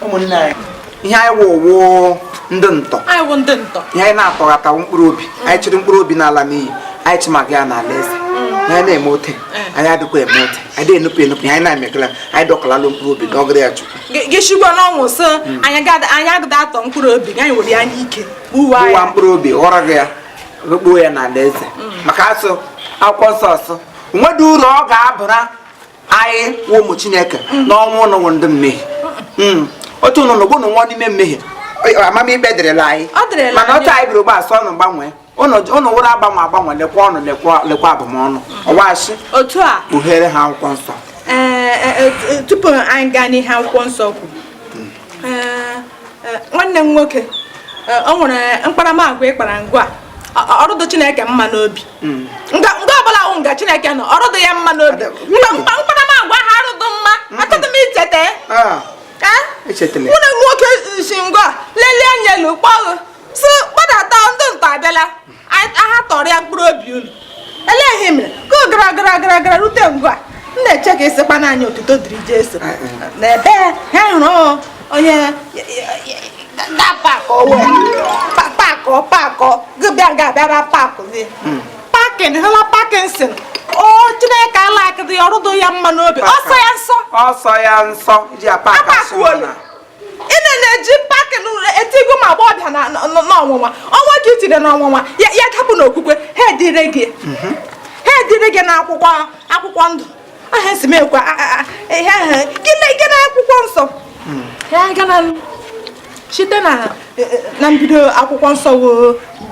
ụmụnne ihe anyị wụ ndị ntọ ihe anyị na-atọghata mkpụrụ obi anyị chịrị mkpụrụ obi n'ala n'iyi anyị chịmaga ya n'ala eze anyị na-eme ote anyị adịkwa eme ote anyị enupụ ihe anyị na-emekala anyị dọkalalụ mkpụrụ obi dọgara ya chukwu gị shigwa n'ọnwụ sị anyị agada atọ mkpụrụ obi anyị were ya n'ike gbuwa mkpụrụ obi ghọrọ gị ya gbuo ya n'ala eze maka asụ akwụkwọ nsọ ọsọ nwedị uru ọ ga-abụra anyị wụ ụmụ Chineke n'ọnwụ ụnụ ndị mmehie otu ụnụ bụ ụnụ nwụọ n'ime mmehie amamikpe dịrịla anyị mana otu anyị biri gbasọ ọnụ gbanwee ụnụ wụrụ agbanwe lekwa ọnụ lekwa abụmọnụ ọwashi otu a kpughere ha akwụkwọ nsọ tupu anyị gaa n'ihe akwụkwọ nsọ kwu nwanne m nwoke o nwere mkparamagwa ịkpara ngwa ọrụdụ Chineke mma n'obi nga ọbụla wụ nga Chineke nọ ọrụdụ ya mma n'obi mkparamagwa ha arụdụ mma achọghị m icheta nwunye nwoke si ngwa lelee anya elu kpọghụ si gbadata ndị ntọ abịala aha tọrọ ya mkpụrụ obi unu eleghị mere ka gara rute ngwa m na-eche ka ịsịkpa n'anya otuto dịrị Jesu n'ebe ha hụrụ onye pakọ gị ga-abịara pakin hụla Parkinson Chineke alakịdị ya ọrụdụ ya mma n'obi ọsọ ya nsọ iji apakwuola ị na-eji pakin etigo ma agbọbịa n'ọnwụnwa ọnwa ka itire n'ọnwụnwa ya dapụ n'okwukwe ha edire gị n'akwụkwọ ndụ aha esi mekwa ihe ahụ gị na akwụkwọ nsọ ya gana site na mbido akwụkwọ nsọ wụ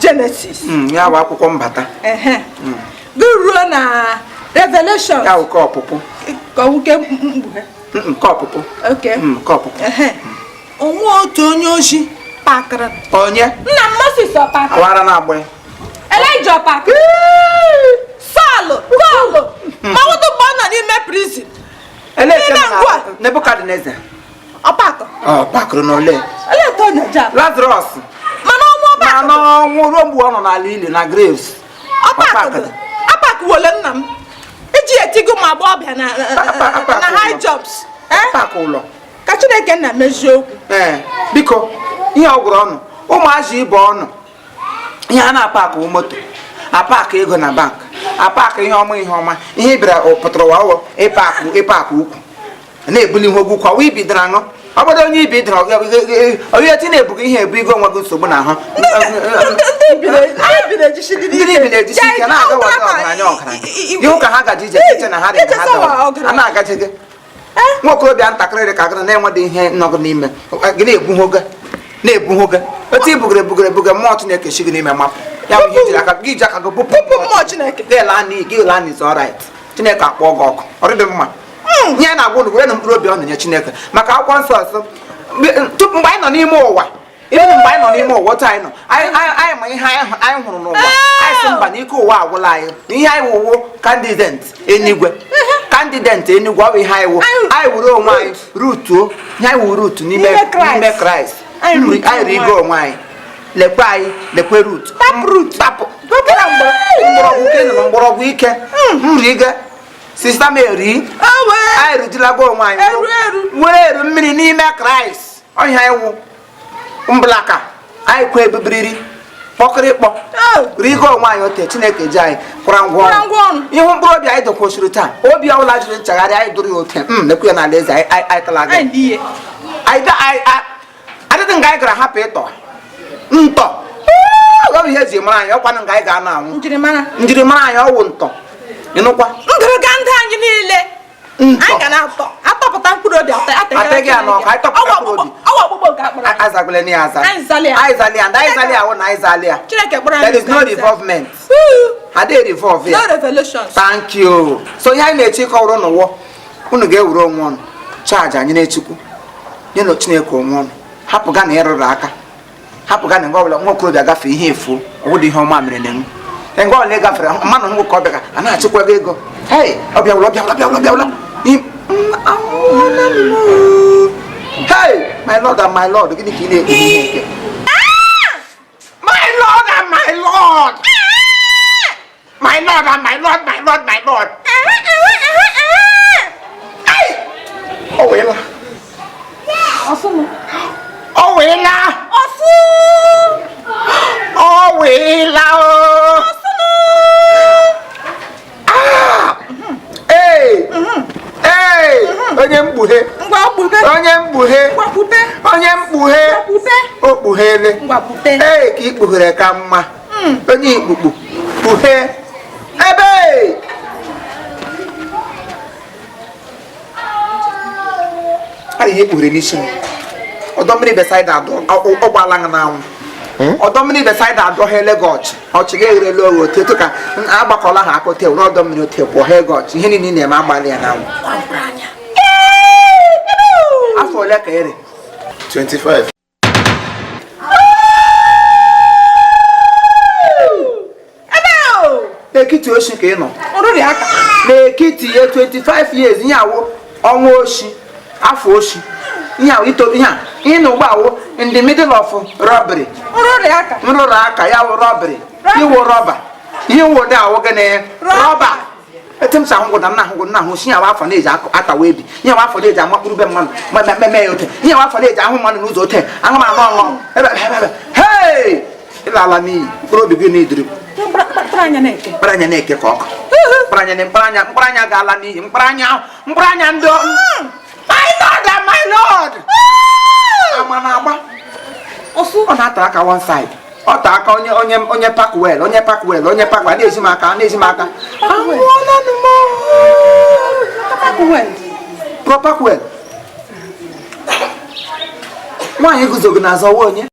Genesis ya bụ akwụkwọ mbata gị ruo na Revelation ya bụ nke ọpụpụ nke ọpụpụ onwe otu onye ozi pakịrị onye nna Moses ọpakịrị awara na-agba Elijah ọpakịrị Saul Pọl ma wụdụ mgbe ọ nọ n'ime prison Nebukadneza ọpakịrị n'ole Lazarus mana ọnwụ ruo mgbe ọ nọ n'ala ili na graves apakịwole nna m iji etigo ma agbọbịa na high jobs ụlọ ka Chineke nna mezie okwu biko ihe ọ gwụrụ ọnụ ụmụazị ibe ọnụ ihe a na-apakụ moto apakụ ego na bank apakụ ihe ọma ihe bịara pụtara ụwa ịpakụ ukwu na-ebuli ihe ogwu kwa wa ibidoro aṅụ ọ bụrụ onye ibi dịrị onye ti na-ebugo ihe ebu igo onwe gị nsogbu na ahụ ndị ibi na-ejisi ike na-aga ọgaranya gị ụka ha gaji ije eche na ha dị a na-agaje gị nwokorobịa ntakịrị ka gị na-enwedị ihe nọgụ n'ime gị na-ebugho gị otu ibugoro ebuga mmụọ Chineke shi gị n'ime mapụ ya bụ ihe iji aka gị bụpụ mmụọ Chineke gị la n'iz ọrait Chineke akpọọ gị ọkụ ọrịdị mma nye na-agwa unu were na mkpụrụ obi ọ na-enye Chineke maka akwụkwọ nsọ ọsọ tupu mgbe anyị nọ n'ime ụwa mgbe anyị nọ n'ime ụwa otu anyị nọ anyị ma ihe anyị hụrụ n'ụwa anyị sị mba na ike ụwa agwụla anyị na ihe anyị wụwo kandidenti enigwe ọ bụ ihe anyị wụ anyị wuru onwe anyị rutuo ihe anyị wuru rutu n'ime Kraịst anyị rigo onwe anyị lekwe mgbọrọgwụ ike nriga Sista Mary anyị rujilago onwe anyị were eru mmiri n'ime Kraịst ọhịa iwu mblaka anyị kwe ebibiriri kpọkịrịkpọ rigo onwe anyị ote Chineke ji anyị kwara ngwa ọrụ ihu mkpụrụ obi anyị dokwosiri taa obi ọbụla jiri nchagharị anyị dụrụ ya ote nekwe ya n'ala eze anyị tala gị adịdị nga anyị gara hapụ ịtọ ntọ ọ bụ ihe eji mara anyị ọkwanụ nga anyị ga-anọ anwụ njirimara anyị ọwụ ntọ ịnụkwa ngịrịga ndị anyị niile anyị ga na-atọpụta mkpụrụ obi atịghị ya n'ọkụ anyị tọpụta mkpụrụ obi ọgbụgbọ nke akpọrọ azagwele na ya aza anyị zali ya wụ na anyị zali ya there is no revolvement adịghị revolve ya thank you so ihe anyị na-eche ịkọwụrụ n'ụwa unu ga-ewere onwe ọnụ chaji anyị na-echukwu nye na Chineke onwe ọnụ hapụga na ịrụrụ aka hapụga na mgbe ọbụla nwa okorobịa gafee ihe efu ọwụdị ihe ọma mere na-enwe mgbe ọbụla ị gafere mmadụ nwoke ọbịa a na-achịkwa gị ego ọ bịawụla hey my lord and my lord gịnị ka ị na-ekwu ihe nke my lord and my lord ọ wela Ilao. Hey. Hey. Onye mkpughe. Onye mkpughe. Onye mkpughe. O kpughele. Hey, ka ikpughere ka mma. Onye ikpukpu. Kpughe. Ebe. Ari ihe kpughere n'isi m. Ọdọ mmiri beside adọ ọgbala nga n'anwụ. Ọdọ mmiri beside adọ hele gọch. Ọchị ga-ere lo otu etu ka agbakọla ha akọte n'ọdọ mmiri otu ekwo he gọch. Ihe niile na-eme agbalị ya n'anwụ. Afọ ole ka ere? 25. N'ekiti oshi ka ị nọ. N'ekiti ya 25 years ihe awụ ọnwa oshi. Afọ oshi. Ihe awụ ito ihe a. Ị nọ ugbu awụ in the middle of robbery. Nrụrụ aka ya wụ robbery. Iwu rọba. Ihe wụ dị awụ gịnị? Rọba. Etem sa ngwo na ahụ na ahụ shi ya afọ na-eji atawa ebi. Ihe afọ na-eji amakpuru be mmanụ. Meme ya ote. Ihe afọ na-eji ahụ mmanụ n'ụzọ ote. Ahụ ma anọ. Hey! Ịlala n'iyi. Mkpụrụ obi gị n'idiri. Mkparanya na-eke ka ọkụ. Mkparanya ga-ala n'iyi. Mkparanya ndị my lord. Ama na-agba. Ọ na-ata aka one side. Ọ ta aka onye pakwel na-ezi m aka pakwel nwaanyị guzogo n'azụ ọwa onye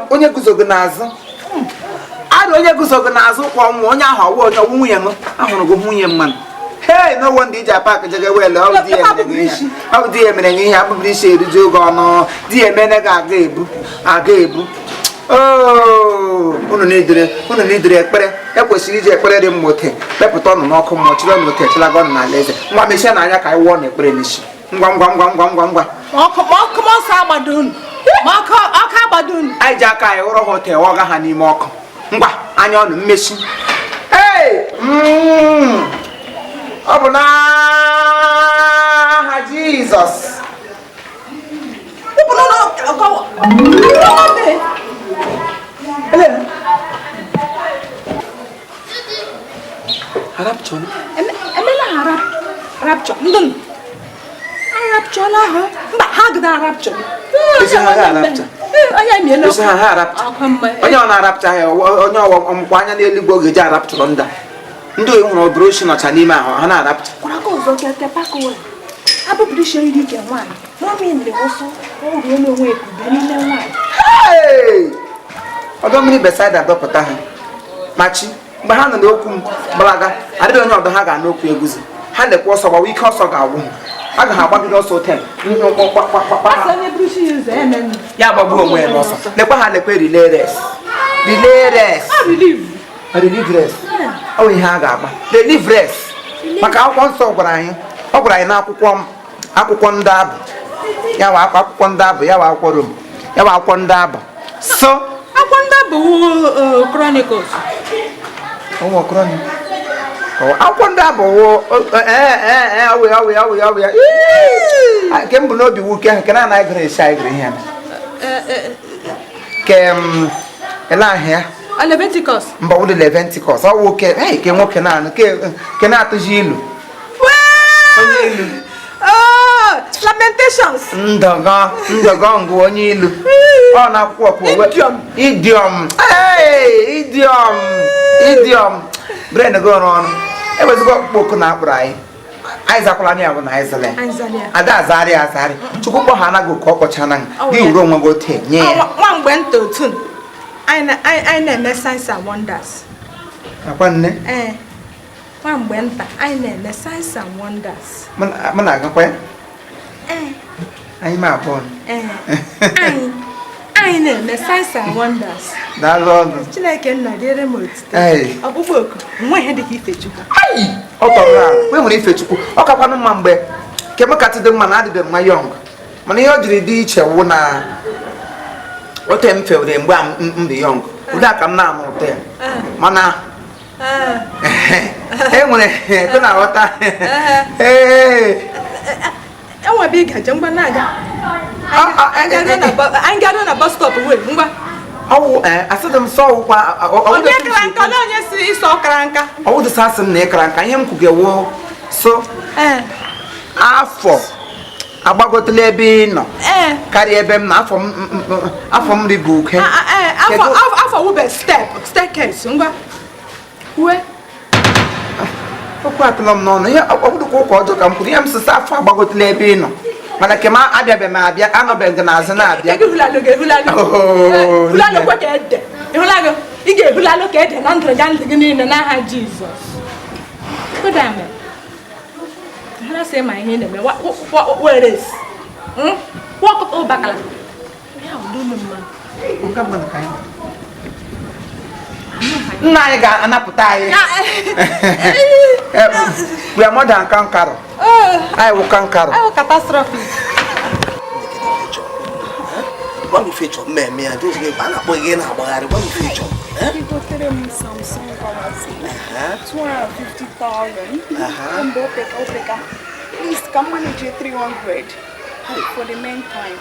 onye guzogo n'azụ onye guzogo n'azụ kwa ọnwụ onye ahụ ọwa onye ọwụ nwunye m ahụrụ gị nwunye mmanụ. Hey, no one DJ Park jege well all the emere ihe abụbụ isi eriju oge ọnụ di emene ga-aga ebu. Oh, unu n'idire ekpere ekwesịrị iji ekpere dị mmote kpepụta ọnụ n'ọkụ mmụọ chiri ọnụ ote echila gọnụ n'ala eze ngwa mechie n'anya ka anyị wụọ n'ekpere n'isi ngwa anyị ji aka anyị hụrụ ha ote ọga ha n'ime ọkụ ngwa anya ọnụ mmechi. Ọ bụ n'aha Jizọs. Onye ọ na-arapcha ya onye ọmụkwa anya n'eluigwe oge ji araptụrụ ndị ndị oyi nwere obere oshi nọcha n'ime ahụ ha na-arapụta. Ọdọ mmiri beside adọpụta ha machi mgbe ha nọ n'okwu m gbalaga adịghị onye ọdọ ha ga n'okwu eguzi ha lekwa ọsọ gbawa ike ọsọ ga-agwụ ha ga ha agbagide ọsọ tem ya agbagbu onwe ya n'ọsọ lekwa ha lekwa relay race ọ ihe a ga-agba deliverance maka akwụkwọ nsọ ọ gwara anyị n'akwụkwọ ndị abụ ya wa akwụkwọ ndị abụ ya wa akwụkwọ Rom ya wa akwụkwọ ndị abụ so akwụkwọ ndị abụ Chronicles akwụkwọ ndị abụ ọwụ ya ke mbụ n'obi wuke ahụ ke na-anaghị gịrị esi anyị gịrị ihe ke ele ahịa Leviticus. Mba wụdị Leviticus ọ wụ ke nwoke naanị ke na-atụji ilu onye ilu Lamentations. Ndọgọ ngụ onye ilu ọ na-akwụkwọ idiom brain go ọnụ ewezigo ọkpụkpọ na-akpụrụ anyị zakwala anya bụ na anyị ada azarị chukwu kpọ ha anaghị ka ọ kpọcha na gị wuru onwe gị ote nye ya nwa mgbe nta otu anyị na-eme signs and wonders. Akwa nne? Nwa mgbe nta anyị na-eme signs and wonders. Mụ na-agakwa ya? Anyị ma abụọ. Anyị na-eme signs and wonders. Daalụ ọnụ. Chineke nna dịrị m otite. Ọkpụkpọ oku nwa ihe dị ka ife Chukwu. Ọ tọrọ ahụ. Nwere ife Chukwu. Ọ kakwanụ mma mgbe kemikati dị mma na adịdị mma yọng. Mana ihe ọ jiri dị iche wụ na ote m fewere mgbe m dị yọng. Ụdị aka m na-amụ ụtọ ya. Mana enwere ebe na-aghọta. Enwebe ị gaje mgba na-aga. Anyị ga na bus stop wee ngwa. Asịrị m sọ ụkwa onye kara nka na onye si ịsọ ọkara nka. Ọ wụdị sasị m na ịkara nka ihe m kwugewo so afọ agbagotela ebe ị nọ karịa ebe m na afọ m rigo oke. Afọ wube staircase ngwa uwe. Okwu atụla m n'ọnụ ihe ọbụdụkwa ụka ọjọọ ka m kwuru ihe m sịsa afọ agbagotela ebe ị nọ mana ke m abịabeghị m abịa anọbeghị n'azụ na-abịa. Ehulalo kwa ka ede ịhụlago ị ga-ehulalo ka ede na ndụ gị niile n'aha Jizọs. Kụdame ha sị ma ihe na-eme were esi wakọta ụbakala ya ụdụlụ mmadụ. Nna anyị ga-anapụta anyị. We are more than kankaro. I will kankaro. I will catastrophe. What if feature me I do me bana boy again about what if feature? You go tell them Samsung Galaxy. 250,000. Please come manage your 300 for the meantime.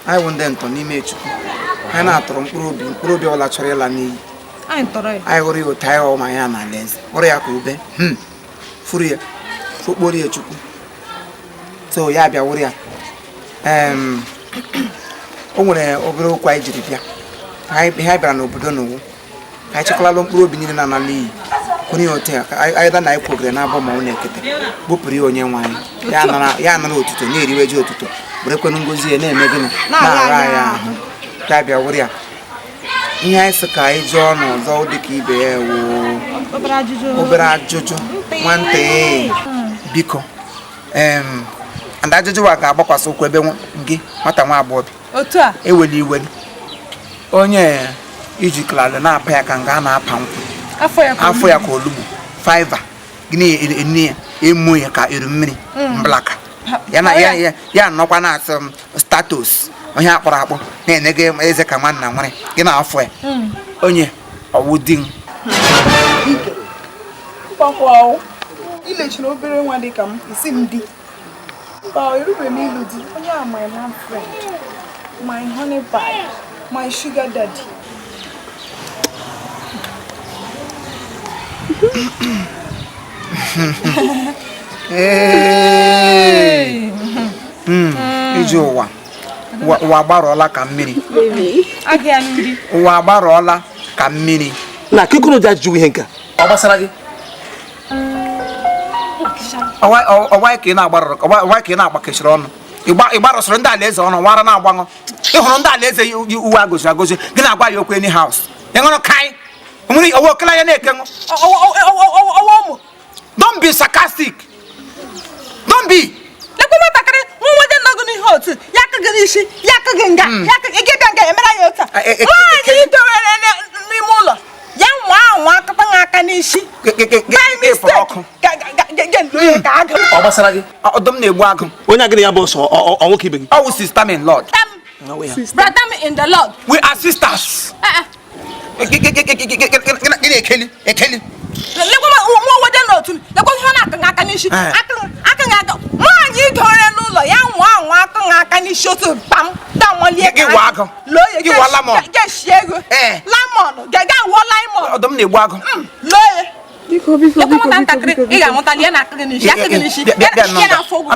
I will ndento n'ime Chukwu. Anyị na-atụrụ mkpụrụ obi ọla chọrọ ịla n'iyi. Anyị hụrụ ya ụta ya ọma ya na alaeze. Hụrụ ya ka ube. Furu ya. Fukporo ya Chukwu. So ya bịa wụrụ ya. O nwere obere okwu anyị jiri bịa. Anyị bịara n'obodo n'ụwa. Ka anyị chekwala mkpụrụ obi niile na-ala n'iyi. Hụrụ ya otu ya. Anyị da na anyị kwogere n'abọ ma ọ na-ekete. Bupụrụ ya onye nwe anyị. Ya nara otuto na-eriwe ji otuto. Werekwenu ngozi ya na-eme gịnị na-ara anyị ahụ. Ya bịa wụrụ ya. Ihe anyị sị ka anyị jụọ n'ọzọ dị ka ibe ya woo obere ajụjụ nwata biko and ajụjụ wa ga-agbakwasị ụkwụ ebe gị nwata nwa agbọghọ otu a eweli iweli onye iji klale na-apa ya ka nga a na-apa nkwụ afọ ya ka olugbu fiver gịnị eni ya emu ya ka eru mmiri mblaka ya nọkwa na-asị status onye akpọrọ akpọ na-enye gị eze ka nwanna nwere gị na afọ ya onye ọwụ di m ilechiri obere nwa dị ka m isi m di erube m ilu di onye a my man friend my honey pie my sugar daddy. iji ụwa agbarọọla ka mmiri ụwa agbarọọla ka mmiri na kekunu ja ju ihe nka ọ gbasara gị ọwa ka ị na-agbarọrọ ọwa ka ị na-agbakechiri ọnụ ịgbarọsịrị ndị alaeze ọnụ wara na-agbanụ ịhụrụ ndị alaeze uwe agoziri agozi gị na-agwa ya okwu eni haus ịṅụrụ kai nwere owe okele ya na-eke ṅụ don't be sarcastic don't be lekwa nwatakịrị nwaje nọgụ n'ihe otu ya akụghị n'isi ya akụghị nga ya akụghị nga emere ya otu a nwaanyị idowere n'ime ụlọ ya nwa akụta ha aka n'isi ọ gbasara gị ọdụm na-egbu agụ onye agịrị ya bụ ọsọ ọnwụ ka ibe gị ọwụ sister in Lord brother me in the Lord we are sisters gị na-ekeli lekwa nwaje n'otu lekwa ihe ọ na-akụghị aka n'isi akụghị aka nwaanyị idowere n'ụlọ ya nwa akụghị aka n'isi otu kpam damolie ka gị wa lamon geshi ego lamon gaga wọ lamon ọdụm na-egbu agụ loye biko nwatakịrị ị ga-amụta ihe na-akụghị n'isi akụghị n'isi ya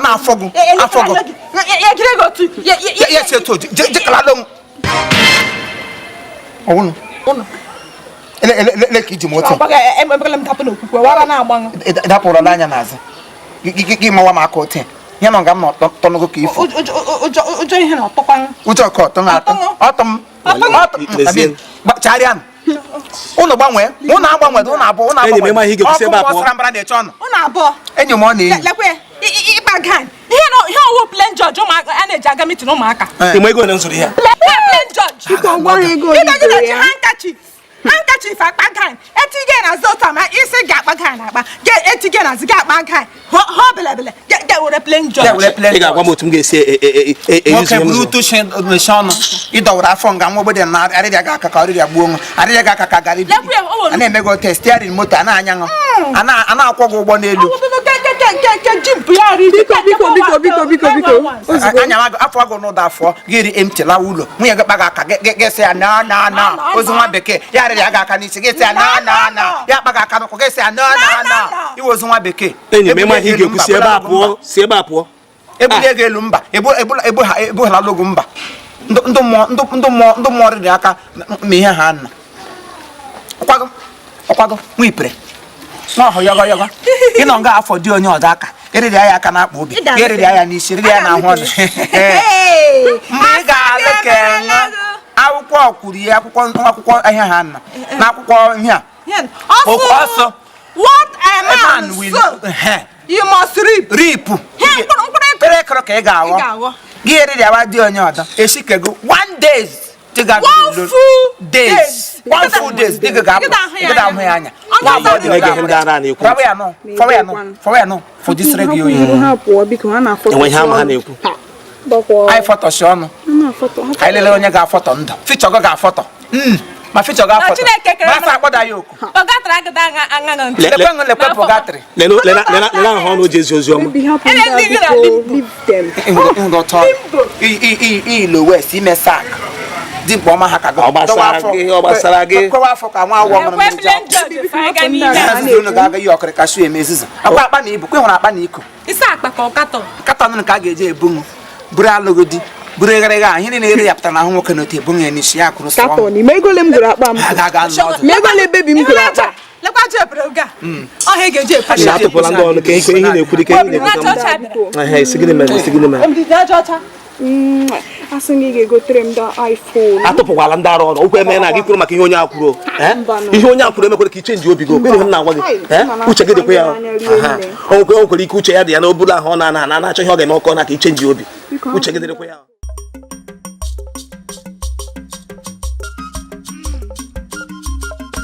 na-afọ gụ ya jiri ego otu ya si etu jekalado m ọwụnụ ele ka iji m otu emebele m tapụ n'okwukwe wara na-agbanụ dapụrụ n'anya n'azụ gị mawa m aka otu ya nọ nga m n'ọtọnụgo ka ifo ụjọ ihe na ọtọkwanụ ụjọ ka ọtọ ọtọ m chagharịa ụnụ gbanwee ụnụ agbanwede ụnụ abụọ ụnụ agbanwede ọkụ ọsara mbara na-eche ọnụ ụnụ abụọ enyi m ọ na-eyi lekwe ịkpa gan ihe ọwụ plen jọji a na-eji aga mitin ụmụaka ego na nsoro ya plen jọji ịgaji na-eji handkerchief handkerchief akpa gain etige na zota ma isi ga akpa gain akpa ge etige na ziga akpa gain ho bele ge were plain George ị ga-agwa m otu m ga-esi nwoke buru utu shi meshi ọnụ ịdọwara afọ nga nwa ogbede na arịrịa ga aka ka ọrịrịa gbuo nwa arịrịa ga aka ka gara ibi a na-emego test steering moto a na-anya ṅụ a na-akwọ gị ụgbọ n'elu anya afọ agụ n'ụda afọ gịrị emti lawa ụlọ nwunye gị kpaga aka gesị ya na ozu nwa bekee ya arịrịa ga aka n'isi gesị ya na ya kpaga aka n'ụkwụ gesị ya na iwe ozu nwa bekee enyi m ịmaghị ị ga-ekwu si ebe a pụọ si ebe a pụọ ebulie gị elu mba ebughela logo mba ndị mmụọ rịrị aka ma ihe ha nna ọkwago nwa ipere nwa ọhụ yọgọ ịnọ nga afọ dị onye ọzọ aka eriri ya aka na-akpa obi eriri ya n'isi riri ya n'ahụ ọnụ mgbe ị ga-alụ ka akwụkwọ kwuru ya akwụkwọ ahịa ha nna na akwụkwọ ihe a ọsọ what a man will you must reap kere ka ị ga-aghọ gị eriri awa dị onye ọzọ esikego 1 day one full days dịga ga-ahụ ya anya fọwa ya nọ fọjisiri gị oyi enweghị ama ha na-ekwu anyị fọtọsi ọnụ anyị lele onye ga-afọtọ ndụ fichọ gị ga-afọtọ ma fichọ ga-afọtọ ma afọ akpọda ya oku lekwe pọgatrị lele ahụ ọnụ ji ezi ozi ọma ilo west ime sak dị mkpa ọma ha ka ọ gbasara gị kọwa afọ ka nwa agwọ ọhụrụ unu ga-aga yi ọkịrị ka shu eme ezizi akpa na ibu kwe nwere akpa na iko katọn ka a ga-eji ebunwu buru alụgodi buru egharịgha ahụ ihe niile yapụtara na ahụ nwoke na otu ebunwu ya n'isi ya kwụrụ atụpụla ndị ọnụ ka ihe na-ekwuri ka atụpụkwala ndị arụ ọnụ okwu eme na gị kwuru maka ihe onye akwuru ihe onye akwuru emekwere ka ichenji obi gị okwe ihe m na-agwa gị uche gị dịkwa ya o nwekwere ike uche ya dị ya n'obulu ahụ ọ na-achọ ihe ọ ga-eme ọkọ na ka ichenji obi uche gị dịrịkwa ya